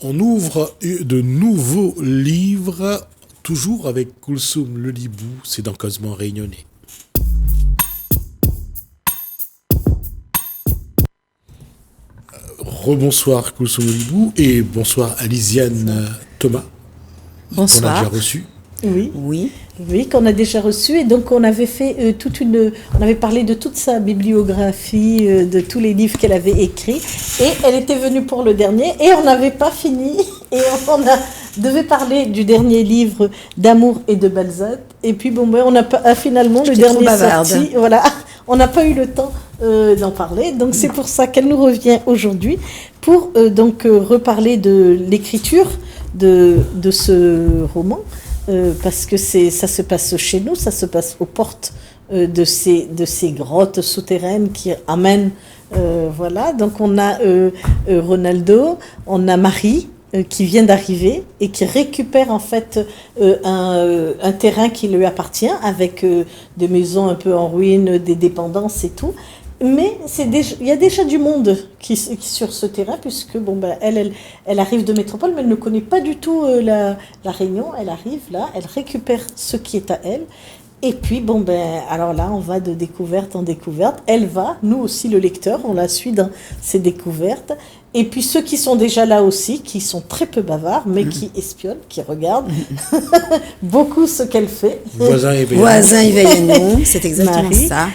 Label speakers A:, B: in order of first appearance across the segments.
A: On ouvre de nouveaux livres, toujours avec Koulsoum Lelibou, c'est dans Cosmo Réunionnais. Rebonsoir Koulsoum Lelibou et bonsoir à Lisiane Thomas.
B: Bonsoir.
A: Qu'on a déjà reçu.
B: Oui, qu'on a déjà reçu. Et donc, on avait fait on avait parlé de toute sa bibliographie, de tous les livres qu'elle avait écrits. Et elle était venue pour le dernier. Et on n'avait pas fini. Et devait parler du dernier livre d'Amour et de Balzac. Et puis, on n'a pas, finalement, le dernier sorti. Voilà. On n'a pas eu le temps d'en parler. Donc, c'est pour ça qu'elle nous revient aujourd'hui pour reparler de l'écriture de ce roman. Parce que ça se passe chez nous, ça se passe aux portes de ces grottes souterraines qui amènent, voilà. Donc on a Ronaldo, on a Marie qui vient d'arriver et qui récupère en fait un terrain qui lui appartient avec des maisons un peu en ruine, des dépendances et tout. Mais il y a déjà du monde qui sur ce terrain, puisque elle arrive de métropole, mais elle ne connaît pas du tout la Réunion. Elle arrive là, elle récupère ce qui est à elle. Et puis, alors là, on va de découverte en découverte. Elle va, nous aussi, le lecteur, on la suit dans ses découvertes. Et puis ceux qui sont déjà là aussi, qui sont très peu bavards, mais qui espionnent, qui regardent beaucoup ce qu'elle fait.
C: Voisin éveille à nous, c'est exactement Marie. Ça.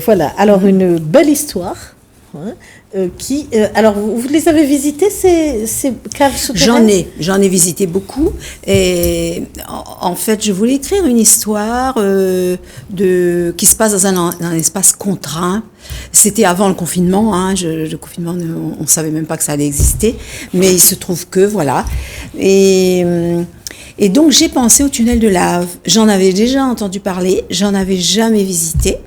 B: Voilà, alors une belle histoire. Alors, vous les avez visités, ces caves souterraines ?
C: J'en ai visité beaucoup. Et en fait, je voulais écrire une histoire qui se passe dans un espace contraint. C'était avant le confinement. Le confinement, on ne savait même pas que ça allait exister. Mais il se trouve que, voilà. Et donc, j'ai pensé au tunnel de lave. J'en avais déjà entendu parler. J'en avais jamais visité.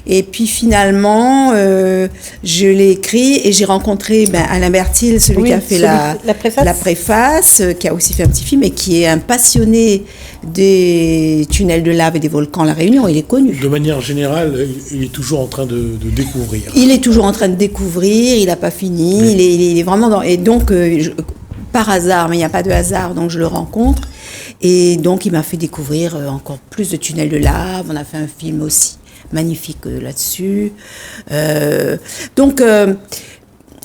C: Et puis finalement, je l'ai écrit et j'ai rencontré Alain Bertil, celui qui a fait la préface, qui a aussi fait un petit film et qui est un passionné des tunnels de lave et des volcans à La Réunion. Il est connu.
A: De manière générale, il est toujours en train de découvrir.
C: Il est toujours en train de découvrir, il n'a pas fini, oui. il est vraiment dans... Et donc, par hasard, mais il n'y a pas de hasard, donc je le rencontre. Et donc, il m'a fait découvrir encore plus de tunnels de lave. On a fait un film aussi magnifique là-dessus. Donc,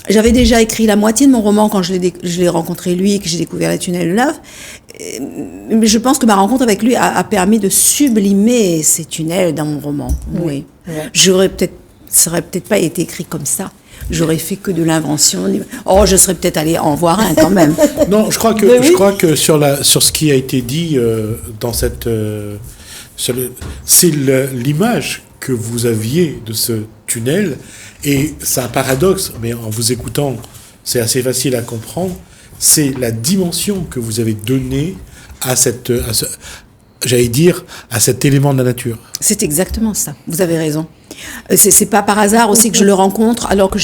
C: j'avais déjà écrit la moitié de mon roman quand je l'ai rencontré lui et que j'ai découvert les tunnels de lave. Mais je pense que ma rencontre avec lui a permis de sublimer ces tunnels dans mon roman. Oui. Ouais. Ça aurait peut-être pas été écrit comme ça. J'aurais fait que de l'invention. Je serais peut-être allée en voir un quand même.
A: Non, je crois que sur ce qui a été dit dans cette... c'est l'image que vous aviez de ce tunnel, et c'est un paradoxe, mais en vous écoutant, c'est assez facile à comprendre, c'est la dimension que vous avez donnée à cet élément de la nature.
C: C'est exactement ça, vous avez raison. C'est pas par hasard aussi que je le rencontre, alors que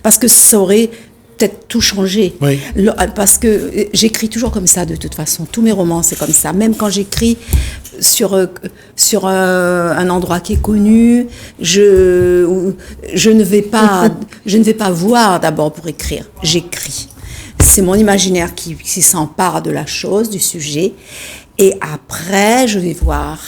C: parce que ça aurait peut-être tout changé.
A: Oui.
C: Parce que j'écris toujours comme ça de toute façon. Tous mes romans, c'est comme ça. Même quand j'écris sur un endroit qui est connu, je ne vais pas voir d'abord pour écrire. J'écris. C'est mon imaginaire qui s'empare de la chose, du sujet. Et après, je vais voir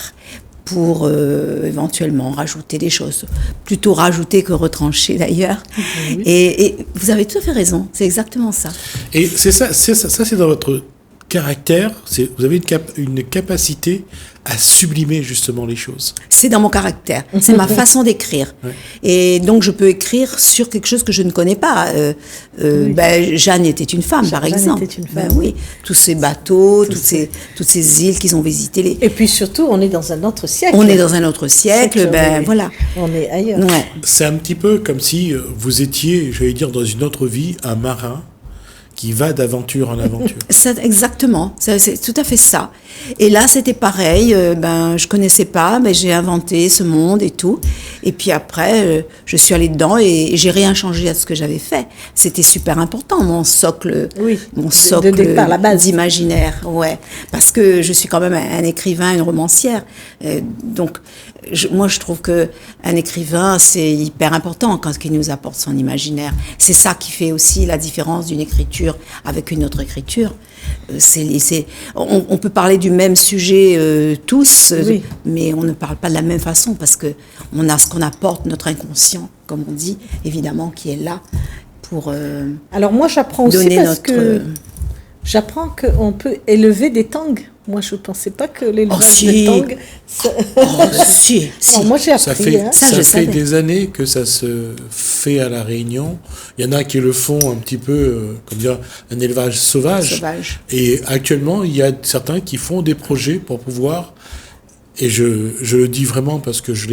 C: pour éventuellement rajouter des choses. Plutôt rajouter que retrancher d'ailleurs. Oui. Et vous avez tout à fait raison, c'est exactement ça.
A: Et c'est ça c'est dans votre caractère, vous avez une capacité à sublimer justement les choses.
C: C'est dans mon caractère, c'est ma façon d'écrire. Ouais. Et donc je peux écrire sur quelque chose que je ne connais pas. Oui. Jeanne était une femme, par exemple.
B: Jeanne était une femme.
C: Oui. Tous ces bateaux, toutes ces îles qu'ils ont visitées.
B: Et puis surtout, on est dans un autre siècle.
C: On est dans un autre siècle, voilà.
B: On est ailleurs.
C: Ouais.
A: C'est un petit peu comme si vous étiez, j'allais dire, dans une autre vie, un marin qui va d'aventure en aventure.
C: Exactement, c'est tout à fait ça. Et là, c'était pareil. Je connaissais pas, mais j'ai inventé ce monde et tout. Et puis après, je suis allée dedans et j'ai rien changé à ce que j'avais fait. C'était super important, mon socle,
B: de départ, la base
C: d'imaginaire. Ouais, parce que je suis quand même un écrivain, une romancière. Donc, moi, je trouve que un écrivain, c'est hyper important quand il nous apporte son imaginaire. C'est ça qui fait aussi la différence d'une écriture avec une autre écriture. On peut parler du même sujet tous, mais on ne parle pas de la même façon parce que on a ce qu'on apporte, notre inconscient, comme on dit, évidemment, qui est là pour
B: Alors moi, j'apprends aussi j'apprends qu'on peut élever des tangs. Moi, je ne pensais pas que l'élevage de tangs...
C: Si.
B: Non, moi, j'ai appris.
A: Ça fait des années que ça se fait à La Réunion. Il y en a qui le font un petit peu, comme dire, un élevage sauvage. Et actuellement, il y a certains qui font des projets pour pouvoir... Et je le dis vraiment parce que je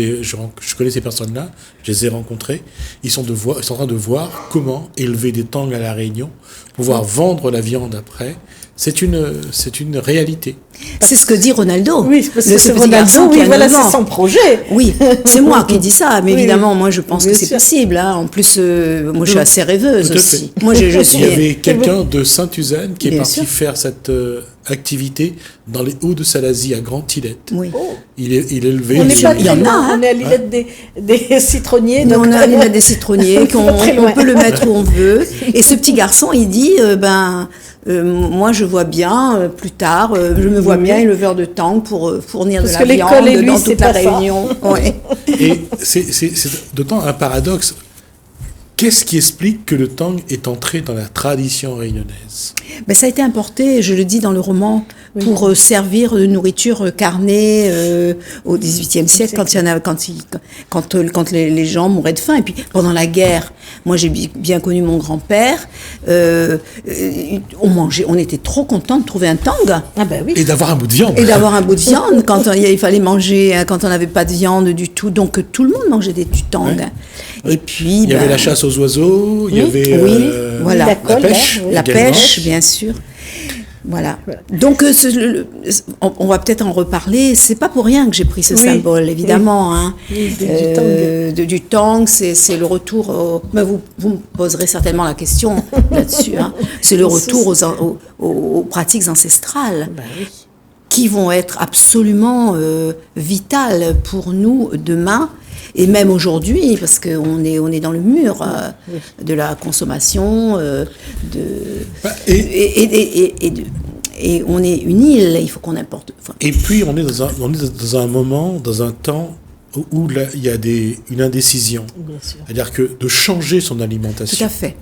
A: connais ces personnes-là, je les ai rencontrées. Ils sont en train de voir comment élever des tangs à La Réunion, pouvoir vendre la viande après. C'est une réalité.
C: C'est ce que dit Ronaldo.
B: Oui, parce que c'est Ronaldo, c'est son projet.
C: Oui, c'est moi qui dis ça, mais évidemment, moi je pense que c'est possible. Hein. En plus, moi je suis assez rêveuse aussi. Moi, je suis...
A: Il y avait quelqu'un de Saint-Uzanne qui est parti faire cette activité dans les Hauts-de-Salazie, à Grand-Tillette.
C: Oui.
A: Il élevait...
B: On n'est pas très loin, on est à l'îlette des citronniers.
C: Donc on est à l'îlette des citronniers, on peut le mettre où on veut. Et ce petit garçon, il dit, moi je vois bien, plus tard, je me vois bien éleveur de tangs pour fournir de la viande dans toute la Réunion. Ouais.
A: Et c'est d'autant un paradoxe. Qu'est-ce qui explique que le tang est entré dans la tradition réunionnaise ?
C: Ça a été importé, je le dis dans le roman, pour servir de nourriture carnée au XVIIIe siècle, quand les gens mouraient de faim. Et puis pendant la guerre, moi j'ai bien connu mon grand-père, on était trop contents de trouver un tang.
B: Ah ben oui.
A: Et d'avoir un bout de viande.
C: Quand il fallait manger, quand on n'avait pas de viande du tout. Donc tout le monde mangeait du tang. Ouais. Et puis,
A: il y avait la chasse aux oiseaux, il y avait
C: voilà.
A: la
C: pêche, bien sûr. Voilà. Donc, on va peut-être en reparler. C'est pas pour rien que j'ai pris ce symbole, évidemment. Hein. Du tang, c'est le retour. Vous me poserez certainement la question là-dessus. Hein. C'est le retour aux pratiques ancestrales. Qui vont être absolument vitales pour nous demain. Et même aujourd'hui, parce qu'on est dans le mur de la consommation, et on est une île, il faut qu'on importe.
A: Et puis on est dans un moment, dans un temps où il y a une indécision. C'est-à-dire que de changer son alimentation.
C: Tout à fait.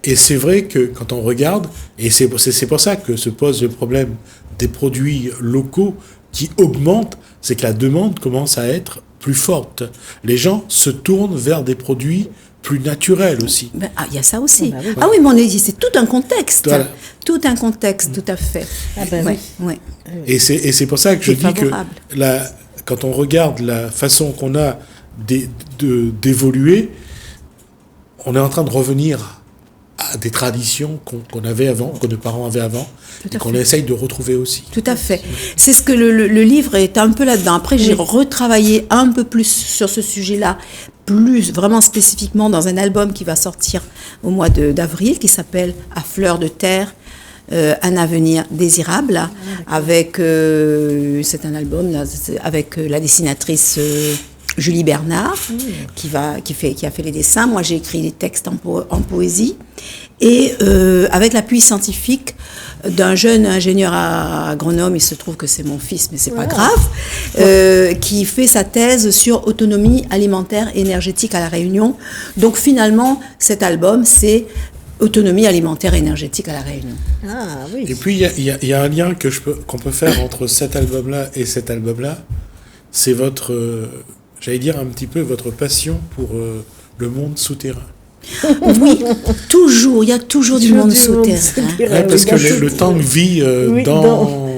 A: Et c'est vrai que quand on regarde, et c'est pour ça que se pose le problème des produits locaux qui augmentent, c'est que la demande commence à être plus forte. Les gens se tournent vers des produits plus naturels aussi.
C: Il y a ça aussi. Oui, mais c'est tout un contexte. Voilà. Tout un contexte, tout à fait.
B: Oui.
A: Et c'est pour ça que je dis que quand on regarde la façon qu'on a d'évoluer, on est en train de revenir à des traditions qu'on avait avant, que nos parents avaient avant, et qu'on essaye de retrouver aussi.
C: Tout à fait. C'est ce que le livre est un peu là-dedans. Après, j'ai retravaillé un peu plus sur ce sujet-là, plus vraiment spécifiquement dans un album qui va sortir au mois d'avril, qui s'appelle « À fleur de terre ». Un avenir désirable, avec c'est un album avec la dessinatrice Julie Bernard, qui a fait les dessins. Moi, j'ai écrit des textes en poésie. Et avec l'appui scientifique d'un jeune ingénieur agronome, il se trouve que c'est mon fils, mais c'est pas grave, qui fait sa thèse sur autonomie alimentaire et énergétique à La Réunion. Donc finalement, cet album, c'est autonomie alimentaire et énergétique à La Réunion.
B: Ah oui.
A: Et puis il y a un lien qu'on peut faire entre cet album-là et cet album-là. C'est votre, j'allais dire un petit peu votre passion pour le monde souterrain.
C: Oui, toujours, il y a toujours du monde souterrain.
A: Parce que le tang vit dans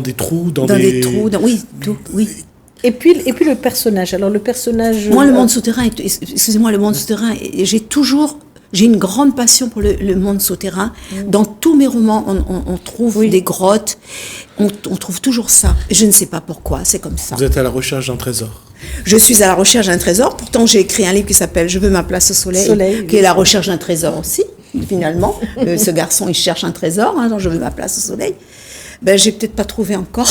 A: des trous, dans des
C: trous, oui.
B: Et puis le personnage. Alors le personnage.
C: Moi, le monde souterrain, excusez-moi, le monde souterrain, J'ai une grande passion pour le monde souterrain. Dans tous mes romans, on trouve des grottes. On trouve toujours ça. Je ne sais pas pourquoi, c'est comme ça.
A: Vous êtes à la recherche d'un trésor.
C: Je suis à la recherche d'un trésor. Pourtant, j'ai écrit un livre qui s'appelle « Je veux ma place au soleil », qui est la recherche d'un trésor aussi, finalement. Ce garçon, il cherche un trésor, donc « Je veux ma place au soleil ». Ben, j'ai peut-être pas trouvé encore.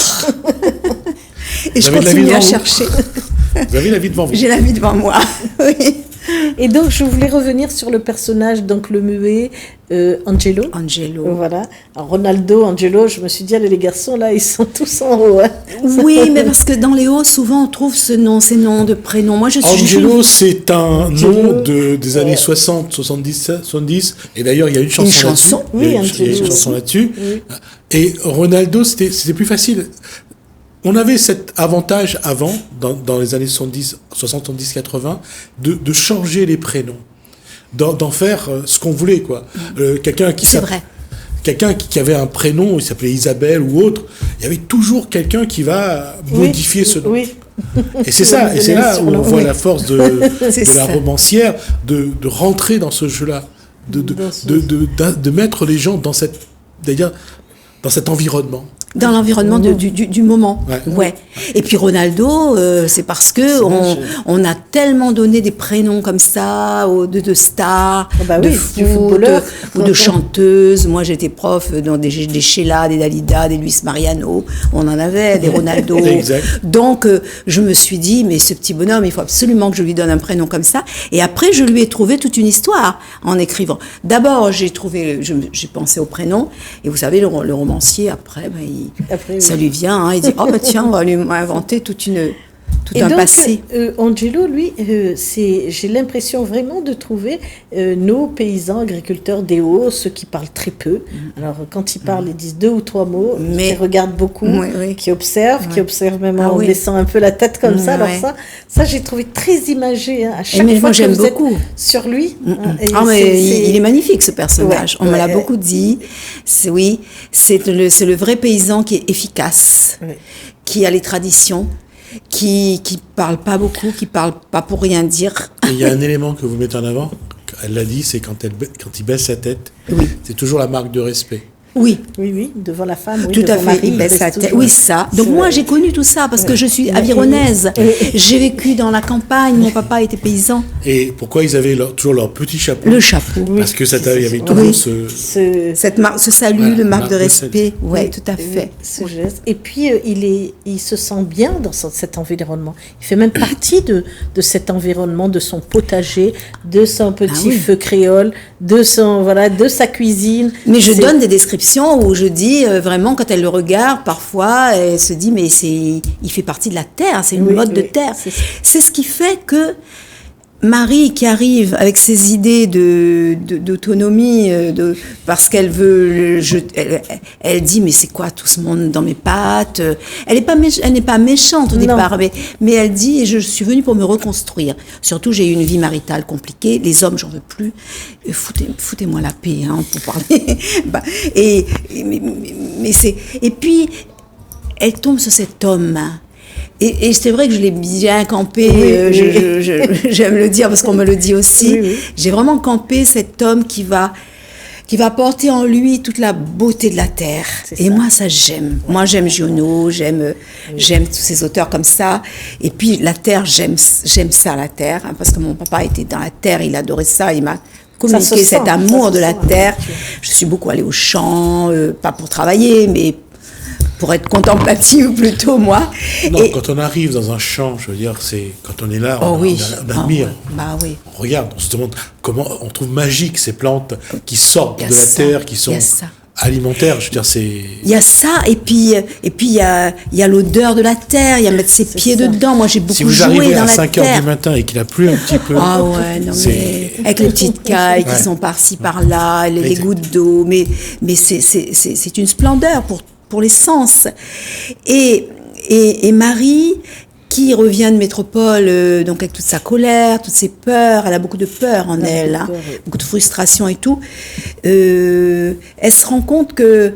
C: Et je continue à chercher.
A: Vous avez la vie devant vous.
C: J'ai la vie devant moi, oui.
B: Et donc, je voulais revenir sur le personnage, donc le muet, Angelo. Voilà. Alors, Ronaldo, Angelo, je me suis dit, allez, les garçons, là, ils sont tous en haut. Hein.
C: Oui, mais parce que dans les hauts, souvent, on trouve ces noms de prénoms. Moi,
A: Angelo, c'est un nom des années 60, 70. Et d'ailleurs, il y a une chanson là-dessus.
B: Oui,
A: il y a une chanson là-dessus. Oui. Et Ronaldo, c'était plus facile. On avait cet avantage avant, dans les années 70, 80, de changer les prénoms, d'en faire ce qu'on voulait, quoi. Quelqu'un qui avait un prénom, il s'appelait Isabelle ou autre, il y avait toujours quelqu'un qui va modifier ce nom. Oui. Et c'est ça, et c'est là où on voit la force de la romancière, de rentrer dans ce jeu-là, de mettre les gens dans cet environnement.
C: Dans l'environnement du moment. Ouais. Et puis Ronaldo, c'est parce que on a tellement donné des prénoms comme ça, de stars, de foot, ou de chanteuses. Moi, j'étais prof dans des Sheila, des Dalida, des Luis Mariano. On en avait, des Ronaldo. Donc, je me suis dit, mais ce petit bonhomme, il faut absolument que je lui donne un prénom comme ça. Et après, je lui ai trouvé toute une histoire en écrivant. D'abord, j'ai pensé au prénom. Et vous savez, le romancier, après, ça lui vient, hein, il dit, oh bah tiens, on va lui inventer tout un passé.
B: Angelo, lui, j'ai l'impression vraiment de trouver nos paysans agriculteurs des Hauts, ceux qui parlent très peu. Alors, quand ils parlent, ils disent 2 ou 3 mots, qui regardent beaucoup, qui observent, même en laissant un peu la tête comme ça. Alors ça, j'ai trouvé très imagé. Hein, à chaque fois que vous êtes sur lui.
C: Il est magnifique, ce personnage. On me l'a beaucoup dit. C'est le vrai paysan qui est efficace, qui a les traditions, qui parle pas beaucoup, qui parle pas pour rien dire.
A: Et il y a un élément que vous mettez en avant, elle l'a dit, c'est quand il baisse sa tête, c'est toujours la marque de respect.
B: Oui, devant la femme,
C: tout à fait, il baisse sa tête. Oui, ça. Donc moi, j'ai connu tout ça parce que je suis avironnaise. J'ai vécu dans la campagne, mon papa était paysan.
A: Et pourquoi ils avaient toujours leur petit chapeau?
C: Le chapeau.
A: Parce que il y avait toujours
C: ce salut, le marque de respect. Oui, tout à fait.
B: Ce geste. Et puis, il se sent bien dans cet environnement. Il fait même partie de cet environnement, de son potager, de son petit feu créole, de sa cuisine.
C: Mais je donne des descriptions où je dis vraiment, quand elle le regarde, parfois, elle se dit, mais il fait partie de la terre, c'est une mode de terre. C'est ce qui fait que Marie, qui arrive avec ses idées d'autonomie, parce qu'elle veut, elle dit, mais c'est quoi tout ce monde dans mes pattes? Elle n'est pas méchante au départ, mais elle dit, je suis venue pour me reconstruire. Surtout, j'ai eu une vie maritale compliquée. Les hommes, j'en veux plus. Foutez-moi la paix, hein, pour parler. Et puis, elle tombe sur cet homme. Et c'est vrai que je l'ai bien campé, j'aime le dire parce qu'on me le dit aussi. J'ai vraiment campé cet homme qui va porter en lui toute la beauté de la terre. Et moi, ça, j'aime. Moi, j'aime Giono, j'aime tous ces auteurs comme ça. Et puis, la terre, j'aime ça, la terre, hein, parce que mon papa était dans la terre, il adorait ça, il m'a communiqué cet amour de la terre. Je suis beaucoup allée au champ, pas pour travailler, mais pour être contemplative plutôt, moi.
A: Non, quand on arrive dans un champ, je veux dire, c'est quand on est là, on admire. On regarde, on se demande comment on trouve magique ces plantes qui sortent de la terre, qui sont alimentaires. Je veux dire, c'est.
C: Il y a ça, et puis il y a l'odeur de la terre. Il y a mettre ses pieds dedans. Moi, j'ai beaucoup joué dans la terre. Si vous arrivez à 5 heures du
A: matin et qu'il a plu un petit peu.
C: Ah ouais, non mais avec les petites cailles qui sont par-ci par-là, les gouttes d'eau, mais c'est une splendeur pour les sens. Et Marie, qui revient de métropole, donc avec toute sa colère, toutes ses peurs, elle a beaucoup de peur en elle, hein, beaucoup de frustration et tout, elle se rend compte qu'elle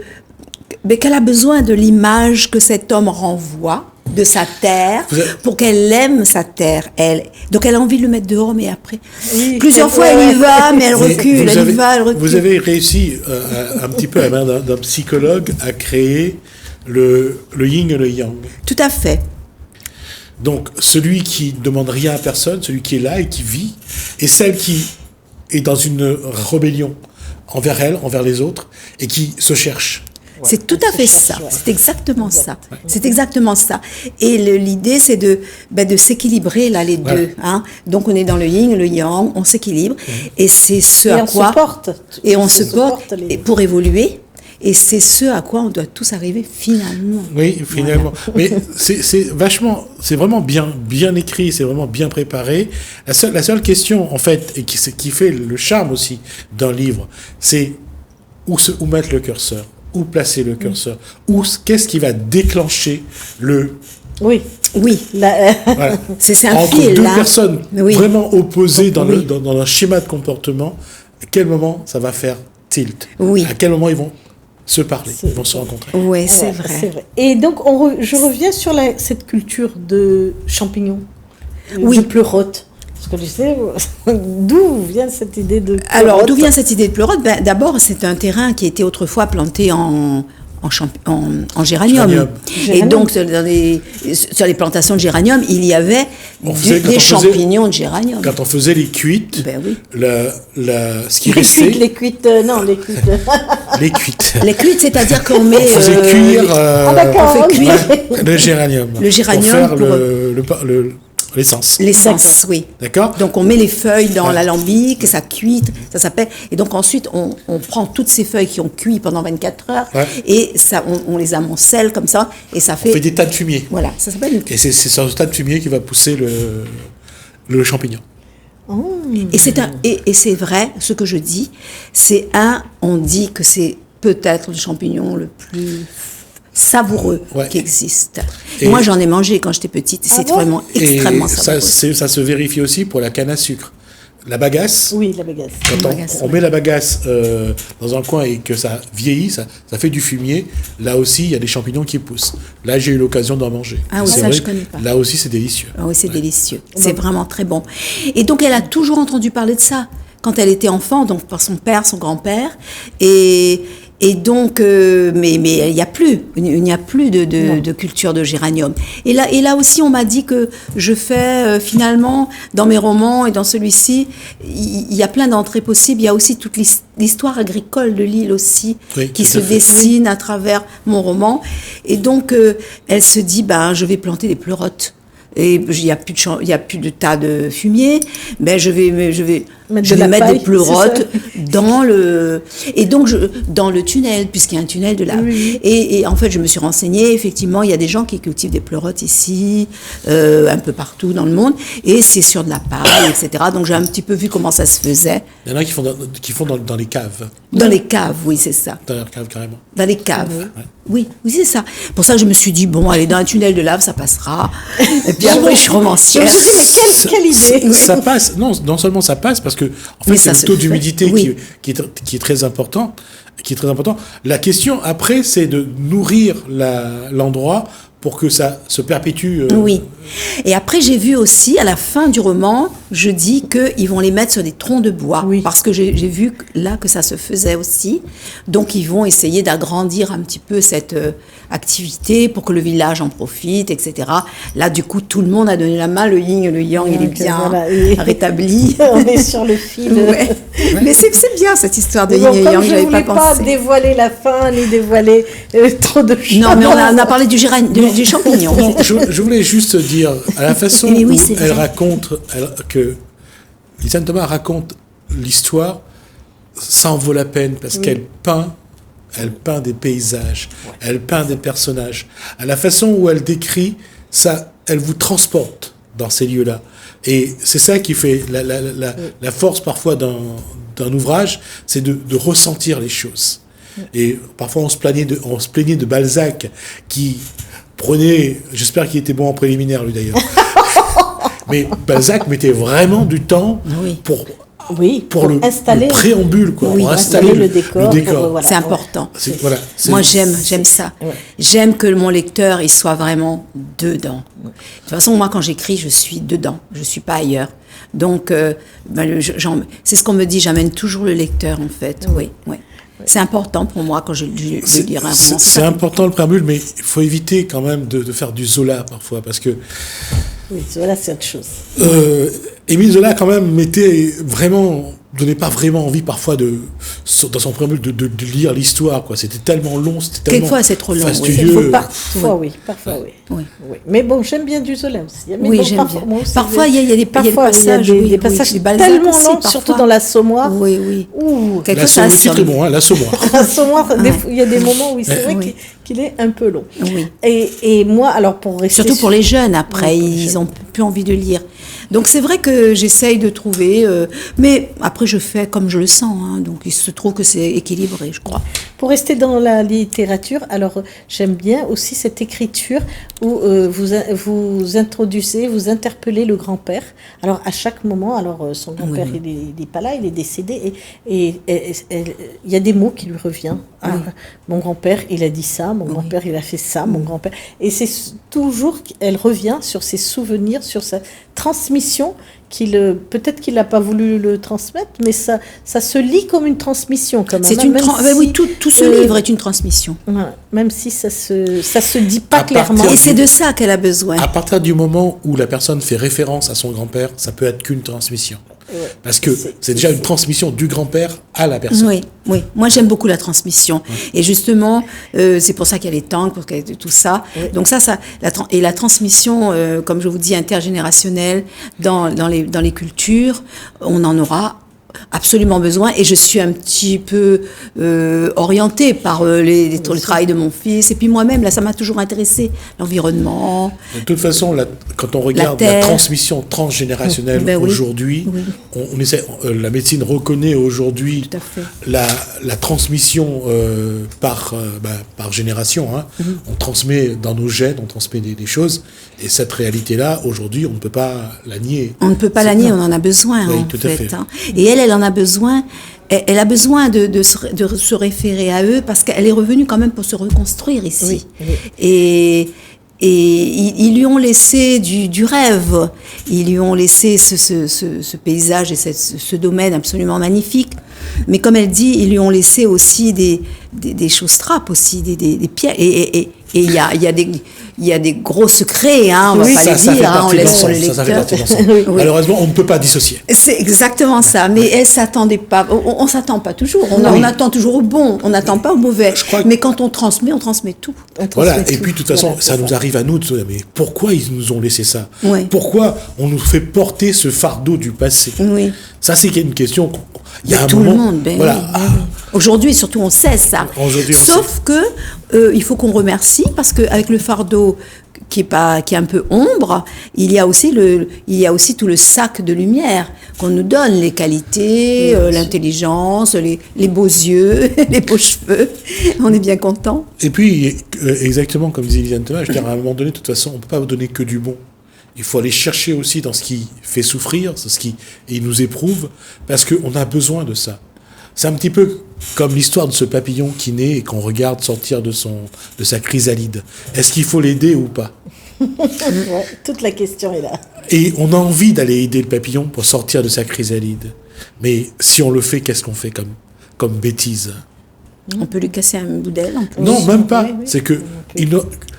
C: a besoin de l'image que cet homme renvoie, de sa terre,
A: Vous avez-
C: pour qu'elle aime sa terre. Donc elle a envie de le mettre dehors, mais après,
B: Oui,
C: plusieurs
B: c'est
C: fois
B: vrai.
C: elle y va, mais elle
A: Mais
C: recule, elle y va, elle recule.
A: vous avez réussi un petit peu à la main d'un psychologue à créer le yin et le yang.
C: Tout à fait.
A: Donc celui qui ne demande rien à personne, celui qui est là et qui vit, et celle qui est dans une rébellion envers elle, envers les autres, et qui se cherche.
C: C'est tout à fait ça. C'est exactement ça. C'est exactement ça. Et l'idée, c'est de s'équilibrer là les
A: Voilà.
C: deux. Hein. Donc on est dans le yin, le yang, on s'équilibre, et c'est ce
B: Et
C: à
B: on
C: quoi
B: se porte.
C: et on se porte
B: les-
C: pour évoluer. Et c'est ce à quoi on doit tous arriver finalement.
A: Oui, finalement. Mais c'est vraiment bien écrit, c'est vraiment bien préparé. La seule question, en fait, et qui fait le charme aussi d'un livre, c'est où mettre le curseur, où placer le curseur, qu'est-ce qui va déclencher
B: Oui.
C: Oui,
A: voilà.
C: c'est un
A: Entre
C: fil
A: deux
C: là.
A: personnes
C: Oui.
A: vraiment opposées dans
C: Oui.
A: dans un schéma de comportement, à quel moment ça va faire tilt?
C: Oui.
A: À quel moment ils vont se parler, ils vont se rencontrer?
C: Oui, c'est
B: Ouais,
C: vrai.
B: Et donc, je reviens sur cette culture de champignons,
C: Oui.
B: de pleurote. Parce que je sais, d'où vient cette idée de pleurote?
C: Alors, d'où vient cette idée de pleurote? D'abord, c'est un terrain qui était autrefois planté en géranium.
A: Géranium.
C: Et donc, sur les plantations de géranium, il y avait
A: Quand on
C: des champignons de géranium.
A: Quand on faisait les cuites,
C: Ben oui.
A: ce qui
B: Les
A: restait,
B: cuites, les cuites, non, les cuites.
A: les cuites.
C: Les cuites, c'est-à-dire qu'on met...
A: On faisait cuire
B: Ah, d'accord.
C: on fait cuire
A: le géranium.
C: Le géranium
A: pour faire l'essence.
C: l'essence, oui.
A: D'accord.
C: Donc on met les feuilles dans
A: Ouais.
C: l'alambic, ça cuit, ça s'appelle. Et donc ensuite on prend toutes ces feuilles qui ont cuit pendant 24 heures
A: Ouais.
C: et ça, on les amoncelle comme ça et ça
A: On fait
C: fait.
A: des tas de fumier.
C: Voilà, ça s'appelle une
A: Et c'est sur ce tas de fumier qui va pousser le champignon.
C: Et c'est vrai, ce que je dis, on dit que c'est peut-être le champignon le plus savoureux
A: Ouais.
C: qui existe.
A: Et-
C: Moi, j'en ai mangé quand j'étais petite, et c'est
B: bon
C: vraiment
A: Et
C: extrêmement
A: ça,
C: savoureux.
A: ça se vérifie aussi pour la canne à sucre. La bagasse,
B: Oui, la bagasse.
A: quand
C: La bagasse,
A: on met la bagasse dans un coin et que ça vieillit, ça fait du fumier, là aussi, il y a des champignons qui poussent. Là, j'ai eu l'occasion d'en manger.
C: Ah oui,
A: C'est
C: ça,
A: vrai,
C: je connais pas.
A: Là aussi, c'est délicieux.
C: Ah oui, c'est délicieux. C'est vraiment très bon. Et donc, elle a toujours entendu parler de ça quand elle était enfant, donc par son père, son grand-père. Et donc, mais il n'y a plus, de culture de géranium. Et là aussi, on m'a dit que je fais finalement, dans mes romans et dans celui-ci, il y a plein d'entrées possibles. Il y a aussi toute l'histoire agricole de l'île aussi,
A: Oui,
C: qui
A: tout
C: se
A: à fait.
C: dessine à travers mon roman. Et donc, elle se dit, je vais planter des pleurotes. Et il y a plus de tas de fumier, je vais
B: Mettre de la
C: mettre
B: paille,
C: des pleurotes dans le tunnel, puisqu'il y a un tunnel de lave.
B: Oui.
C: Et en fait, je me suis renseignée, effectivement, il y a des gens qui cultivent des pleurotes ici, un peu partout dans le monde, et c'est sur de la paille, etc. Donc j'ai un petit peu vu comment ça se faisait.
A: Il y en a qui font dans les caves.
C: Dans les caves, oui, c'est ça.
A: Dans les caves, carrément.
C: Dans les caves. Oui, c'est ça. Pour ça, je me suis dit, bon, allez, dans un tunnel de lave, ça passera. Et puis après, je suis romancière.
B: Je me suis dit, mais quelle idée!
A: Ça passe, non seulement ça passe, parce que en fait,
C: Mais
A: c'est
C: ça
A: le
C: se
A: taux
C: fait.
A: d'humidité
C: Oui.
A: qui est très important. La question après, c'est de nourrir l'endroit pour que ça se perpétue.
C: Oui. Et après, j'ai vu aussi, à la fin du roman, je dis qu'ils vont les mettre sur des troncs de bois.
B: Oui.
C: Parce que j'ai vu là que ça se faisait aussi. Donc, ils vont essayer d'agrandir un petit peu cette activité pour que le village en profite, etc. Là, du coup, tout le monde a donné la main. Le yin et le yang, il est
B: Ok,
C: bien
B: voilà, oui.
C: rétabli.
B: On est sur le fil.
C: Ouais. Mais c'est bien, cette histoire de
B: Bon,
C: yin et
B: comme
C: yang,
B: je
C: j'avais
B: voulais
C: pas
B: pas
C: pensé.
B: dévoiler la fin, ni dévoiler trop de choses.
C: Non, mais on a parlé du champignon.
A: Non, je voulais juste dire, à la façon
C: Mais oui,
A: où
C: c'est
A: elle
C: vrai.
A: raconte, que Lisanne Thomas raconte l'histoire, ça en vaut la peine, parce qu'elle peint des paysages, elle peint des personnages. À la façon où elle décrit, ça, elle vous transporte dans ces lieux-là. Et c'est ça qui fait la force parfois d'un ouvrage, c'est de ressentir les choses. Et parfois on se plaignait de Balzac qui prenait, j'espère qu'il était bon en préliminaire lui d'ailleurs, mais Balzac mettait vraiment du temps
C: Oui.
A: pour
B: Oui,
A: pour le préambule, quoi.
B: Oui,
A: pour installer le décor.
B: Voilà,
C: c'est important.
A: Voilà,
C: moi, j'aime ça. Ouais. J'aime que mon lecteur il soit vraiment dedans. De toute façon, moi, quand j'écris, je suis dedans. Je suis pas ailleurs. Donc, c'est ce qu'on me dit. J'amène toujours le lecteur, en fait. Oui. C'est important pour moi quand je lirai un roman.
A: C'est important le préambule, mais il faut éviter quand même de faire du Zola parfois, parce que...
B: Oui, Zola, c'est autre chose.
A: Émile Zola, quand même, donnait pas vraiment envie parfois dans son préambule de lire l'histoire, quoi. C'était tellement long, c'était tellement
C: quelquefois c'est trop long.
A: fastidieux.
B: Parfois oui. Mais bon, j'aime bien du Zola aussi. Mais
C: oui, j'aime bien. Parfois il y a des passages,
B: des passages tellement longs, surtout dans l'Assommoir.
C: Oui.
A: L'Assommoir, c'est très bon, l'Assommoir.
B: L'Assommoir, il y a des moments où c'est vrai qu'il est un peu long.
C: Oui.
B: Et moi, alors pour rester
C: surtout pour les jeunes, après, ils ont plus envie de lire. Donc c'est vrai que j'essaye de trouver, mais après je fais comme je le sens, donc il se trouve que c'est équilibré, je crois.
B: Pour rester dans la littérature, alors j'aime bien aussi cette écriture où vous introduisez, vous interpellez le grand-père. Alors à chaque moment, son grand-père il n'est pas là, il est décédé, et il y a des mots qui lui reviennent. Mon grand-père il a dit ça, mon grand-père il a fait ça, mon grand-père, et c'est toujours elle revient sur ses souvenirs, sur sa transmission peut-être qu'il n'a pas voulu le transmettre, mais ça se lit comme une transmission quand même.
C: Oui, tout ce livre est une transmission.
B: Même si ça se dit pas clairement.
C: Et c'est de ça qu'elle a besoin.
A: À partir du moment où la personne fait référence à son grand-père, ça peut être qu'une transmission. Parce que c'est déjà une transmission du grand-père à la personne.
C: Oui. Moi, j'aime beaucoup la transmission. Et justement, c'est pour ça qu'il y a les tanks, pour qu'il y a tout ça. Donc la transmission, comme je vous dis, intergénérationnelle dans les cultures, on en aura absolument besoin, et je suis un petit peu orientée par le travail de mon fils, et puis moi-même, là, ça m'a toujours intéressé, l'environnement.
A: De toute façon, quand on regarde la transmission transgénérationnelle aujourd'hui, on essaie, la médecine reconnaît aujourd'hui la transmission par génération. On transmet dans nos gènes, on transmet des choses, et cette réalité-là, aujourd'hui, on ne peut pas la nier.
C: On ne peut pas la nier, on en a besoin,
A: tout à fait.
C: Et elle en a besoin. Elle a besoin de se référer à eux, parce qu'elle est revenue quand même pour se reconstruire ici. Et ils lui ont laissé du rêve. Ils lui ont laissé ce paysage et ce domaine absolument magnifique. Mais comme elle dit, ils lui ont laissé aussi des choses trappes aussi, des pièges. Et il y a des gros secrets, on va pas les dire, on laisse sur le lecteur.
A: Ça fait partie de l'ensemble. Malheureusement, on ne peut pas dissocier.
C: C'est exactement ça, mais elle s'attendait pas. On s'attend pas toujours. On attend toujours au bon, on n'attend pas au mauvais. Mais quand on transmet tout.
A: Et puis de toute façon, ça nous arrive à nous de se dire, mais pourquoi ils nous ont laissé ça ?
C: Oui.
A: Pourquoi on nous fait porter ce fardeau du passé ?
C: Oui.
A: Ça, c'est une question. Il y a un
C: tout
A: moment,
C: le monde. Aujourd'hui, surtout, on sait ça. Sauf que il faut qu'on remercie, parce qu'avec le fardeau qui est un peu ombre, il y a aussi tout le sac de lumière qu'on nous donne, les qualités, l'intelligence, les beaux yeux, les beaux cheveux. On est bien content.
A: Et puis, exactement comme disait Liliane Thomas, je veux dire, à un moment donné, de toute façon, on ne peut pas vous donner que du bon. Il faut aller chercher aussi dans ce qui fait souffrir, ce qui nous éprouve, parce qu'on a besoin de ça. C'est un petit peu comme l'histoire de ce papillon qui naît et qu'on regarde sortir de sa chrysalide. Est-ce qu'il faut l'aider ou pas ?
B: Toute la question est là.
A: Et on a envie d'aller aider le papillon pour sortir de sa chrysalide. Mais si on le fait, qu'est-ce qu'on fait comme bêtise ?
C: On peut lui casser un bout d'aile.
A: Non, même pas. C'est que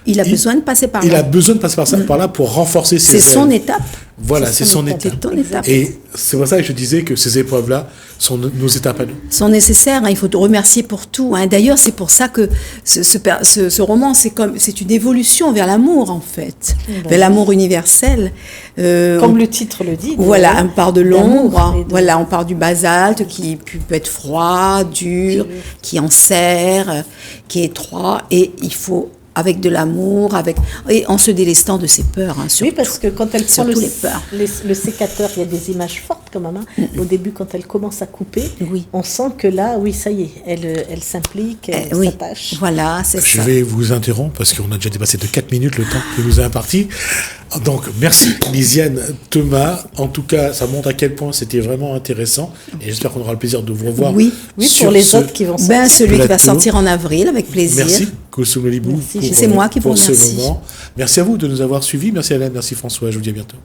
C: il a besoin de passer par là.
A: Il a besoin de passer par là pour renforcer ses ailes.
C: C'est son étape.
A: Voilà, c'est son étape. Et c'est pour ça que je disais que ces épreuves-là sont nos étapes à nous.
C: Sont nécessaires, il faut te remercier pour tout. D'ailleurs, c'est pour ça que ce roman, c'est une évolution vers l'amour, en fait. Vers l'amour universel.
B: Comme le titre le dit.
C: Voilà, on part de l'ombre. Voilà, on part du basalte qui peut être froid, dur, qui enserre, qui est étroit. Et il faut... avec de l'amour, et en se délestant de ses peurs. Surtout.
B: Oui, parce que quand elle prend le sécateur, il y a des images fortes quand même. Au début, quand elle commence à couper, on sent que là, ça y est, elle s'implique, elle s'attache.
C: Voilà, c'est ça.
A: Je vais vous interrompre parce qu'on a déjà dépassé de 4 minutes le temps que nous a imparti. Donc, merci Lisiane, Thomas. En tout cas, ça montre à quel point c'était vraiment intéressant. Et j'espère qu'on aura le plaisir de vous revoir.
C: Oui,
B: pour les autres qui vont sortir.
C: Celui qui va
A: plateau.
C: sortir en avril, avec plaisir.
A: Merci, Kousou Melibou,
C: C'est moi qui vous
A: pour ce
C: remercie.
A: moment. Merci à vous de nous avoir suivis. Merci Alain, merci François. Je vous dis à bientôt.